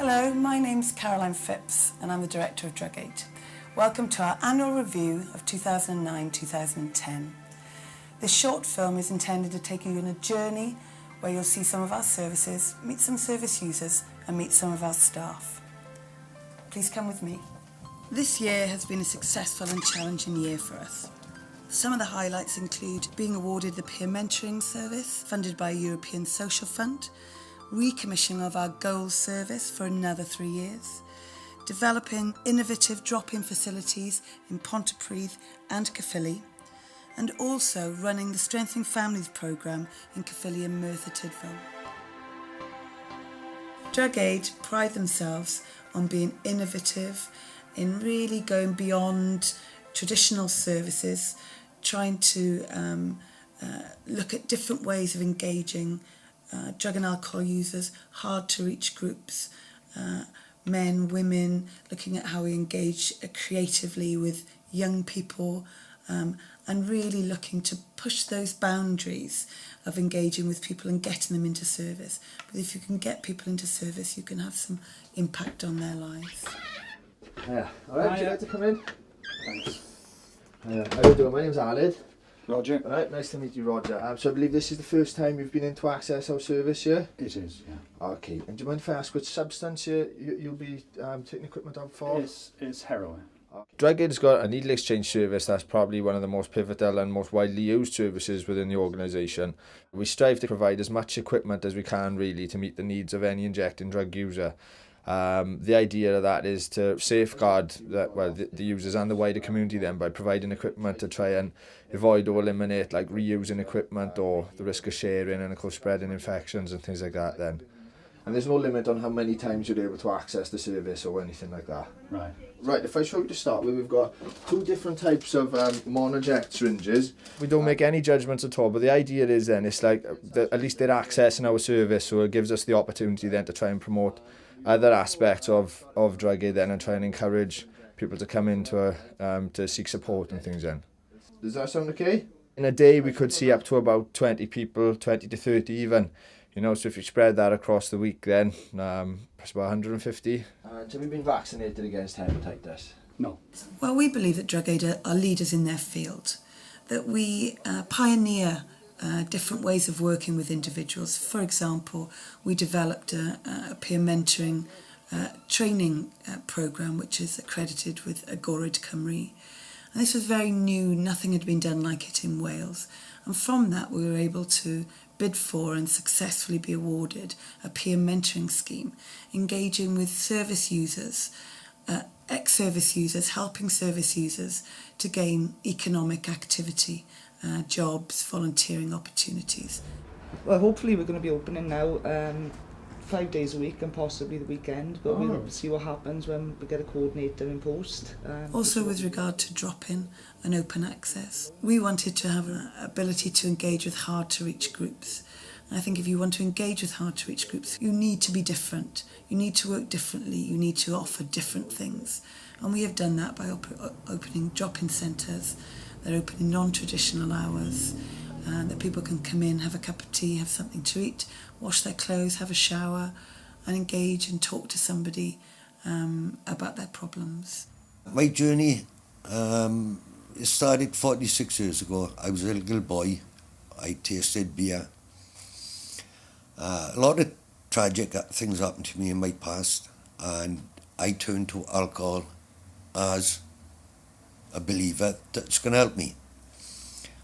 Hello, my name's Caroline Phipps and I'm the Director of DrugAid. Welcome to our annual review of 2009-2010. This short film is intended to take you on a journey where you'll see some of our services, meet some service users and meet some of our staff. Please come with me. This year has been a successful and challenging year for us. Some of the highlights include being awarded the peer mentoring service funded by European Social Fund, recommissioning of our goals service for another 3 years, developing innovative drop-in facilities in Pontypridd and Caerphilly, and also running the Strengthening Families programme in Caerphilly and Merthyr Tydfil. DrugAid pride themselves on being innovative, in really going beyond traditional services, trying to look at different ways of engaging drug and alcohol users, hard to reach groups, men, women, looking at how we engage creatively with young people, and really looking to push those boundaries of engaging with people and getting them into service. But if you can get people into service, you can have some impact on their lives. Yeah, alright, would you like to come in? Thanks. How are you doing? My name's Aled. Roger. Alright, nice to meet you, Roger. So I believe this is the first time you've been in to access our service, yeah? It is, yeah. Okay, and do you mind if I ask which substance you'll be taking equipment out for? It's heroin. DrugAid's got a needle exchange service that's probably one of the most pivotal and most widely used services within the organisation. We strive to provide as much equipment as we can really to meet the needs of any injecting drug user. The idea of that is to safeguard the users and the wider community then by providing equipment to try and avoid or eliminate like reusing equipment or the risk of sharing and of course spreading infections and things like that then. And there's no limit on how many times you're able to access the service or anything like that. Right. Right, if I show you to start with, we've got two different types of mono-inject syringes. We don't make any judgments at all, but the idea is then, it's like at least they're accessing our service, so it gives us the opportunity then to try and promote other aspects of DrugAid then and try and encourage people to come in to seek support and things then. Does that sound okay? In a day we could see up to about 20 people, 20 to 30 even. You know, so if you spread that across the week then, it's about 150. And have you been vaccinated against hepatitis? No. Well, we believe that DrugAid are leaders in their field, that we pioneer different ways of working with individuals. For example, we developed a peer mentoring training programme which is accredited with DrugAid Cymru. And this was very new, nothing had been done like it in Wales. And from that we were able to bid for and successfully be awarded a peer mentoring scheme, engaging with service users, ex-service users, helping service users to gain economic activity, jobs, volunteering opportunities. Well, hopefully we're going to be opening now 5 days a week and possibly the weekend, but we'll see what happens when we get a coordinator in post. Also with regard to drop-in and open access, we wanted to have an ability to engage with hard-to-reach groups. And I think if you want to engage with hard-to-reach groups, you need to be different. You need to work differently. You need to offer different things. And we have done that by opening drop-in centres. They're open in non-traditional hours, that people can come in, have a cup of tea, have something to eat, wash their clothes, have a shower, and engage and talk to somebody about their problems. My journey it started 46 years ago. I was a little boy. I tasted beer. A lot of tragic things happened to me in my past, and I turned to alcohol as a believer that's going to help me.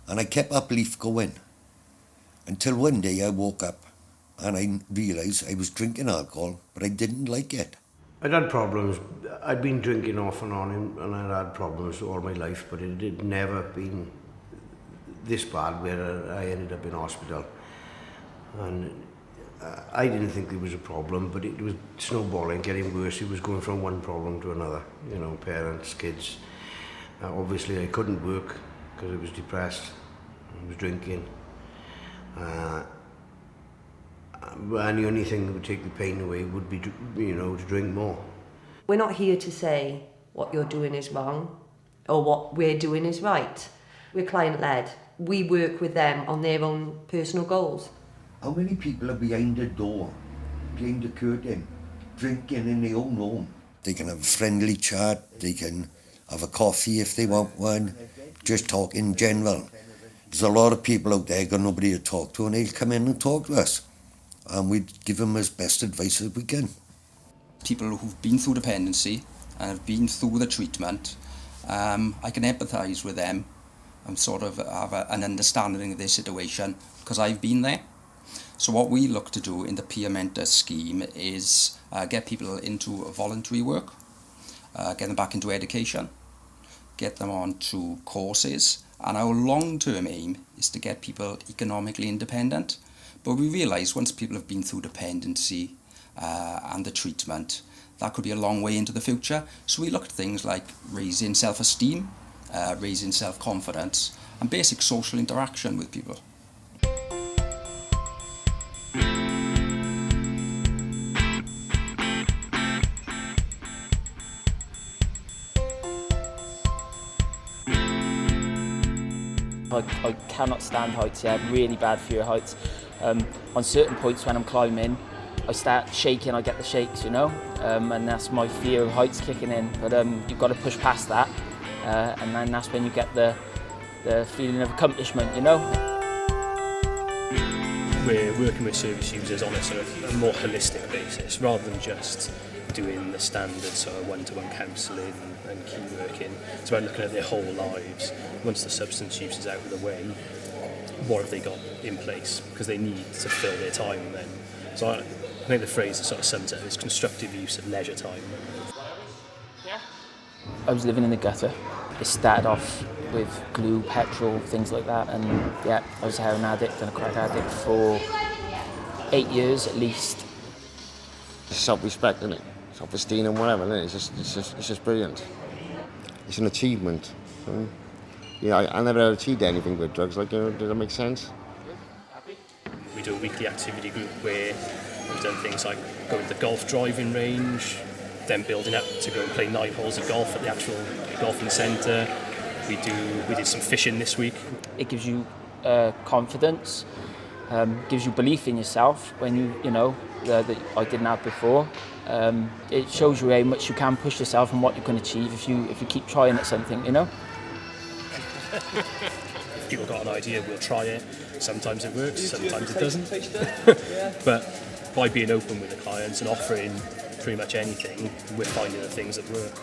And I kept that belief going until one day I woke up and I realised I was drinking alcohol, but I didn't like it. I'd had problems. I'd been drinking off and on, and I'd had problems all my life, but it had never been this bad where I ended up in hospital. And I didn't think there was a problem, but it was snowballing, getting worse. It was going from one problem to another, you know, parents, kids. Obviously I couldn't work because I was depressed, I was drinking. And the only thing that would take the pain away would be, you know, to drink more. We're not here to say what you're doing is wrong or what we're doing is right. We're client-led. We work with them on their own personal goals. How many people are behind the door, behind the curtain, drinking in their own home. They can have a friendly chat, they can have a coffee if they want one, just talk in general. There's a lot of people out there got nobody to talk to, and they'll come in and talk to us. And we give them as best advice as we can. People who've been through dependency and have been through the treatment, I can empathise with them and sort of have an understanding of their situation because I've been there. So what we look to do in the peer mentor scheme is get people into voluntary work, get them back into education, get them onto courses, and our long-term aim is to get people economically independent. But we realise once people have been through dependency and the treatment, that could be a long way into the future. So we look at things like raising self-esteem, raising self-confidence, and basic social interaction with people. I cannot stand heights, yeah, really bad fear of heights. On certain points when I'm climbing, I start shaking, I get the shakes, you know, and that's my fear of heights kicking in. But you've got to push past that, and then that's when you get the feeling of accomplishment, you know. We're working with service users on a sort of a more holistic basis, rather than just doing the standard sort of one-to-one counselling and key working. It's about looking at their whole lives. Once the substance use is out of the way, what have they got in place? Because they need to fill their time then. So I think the phrase that sort of sums it up is constructive use of leisure time. I was living in the gutter. It started off with glue, petrol, things like that, and yeah, I was a heroin addict and a crack addict for 8 years at least. Self-respect, isn't it? Self-esteem and whatever, isn't it? It's just brilliant. It's an achievement. So, yeah, I never achieved anything with drugs. Like, does that make sense? We do a weekly activity group where we've done things like going to the golf driving range, then building up to go and play 9 holes of golf at the actual golfing centre. We did some fishing this week. It gives you confidence, gives you belief in yourself when you know that I didn't have before. It shows you how much you can push yourself and what you can achieve if you keep trying at something, you know. If people got an idea, we'll try it. Sometimes it works, sometimes it doesn't. But by being open with the clients and offering pretty much anything, we're finding the things that work.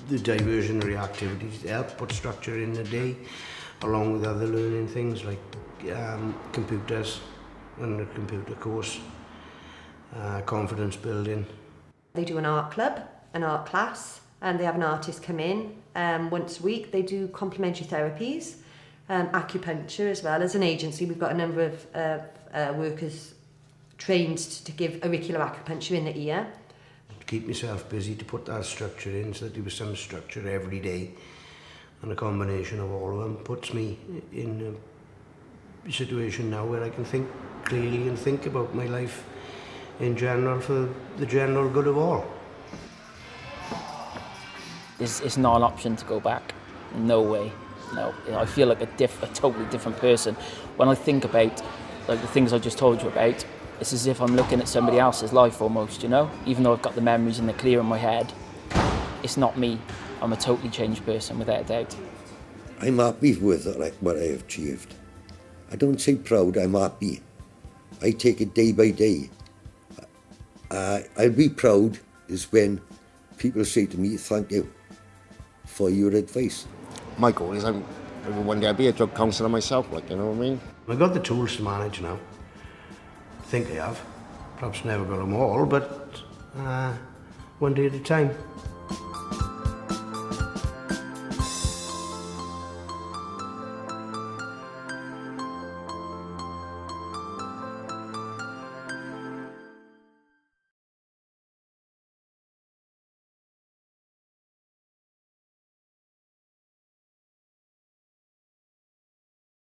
The diversionary activities help put structure in the day, along with other learning things like computers and the computer course, confidence building. They do an art club, an art class, and they have an artist come in once a week. They do complementary therapies, acupuncture as well. As an agency, we've got a number of workers trained to give auricular acupuncture in the ear. To keep myself busy, to put that structure in so that there was some structure every day, and a combination of all of them puts me in a situation now where I can think clearly and think about my life in general for the general good of all. It's not an option to go back. No way. No. You know, I feel like a totally different person. When I think about like the things I just told you about, it's as if I'm looking at somebody else's life almost, you know? Even though I've got the memories and they're clear in my head, it's not me. I'm a totally changed person, without a doubt. I'm happy with what I have achieved. I don't say proud, I'm happy. I take it day by day. I'll be proud is when people say to me, thank you for your advice. My goal is one day I'll be a drug counsellor myself, like, you know what I mean? I've got the tools to manage now. I think I have. Perhaps never got them all, but one day at a time.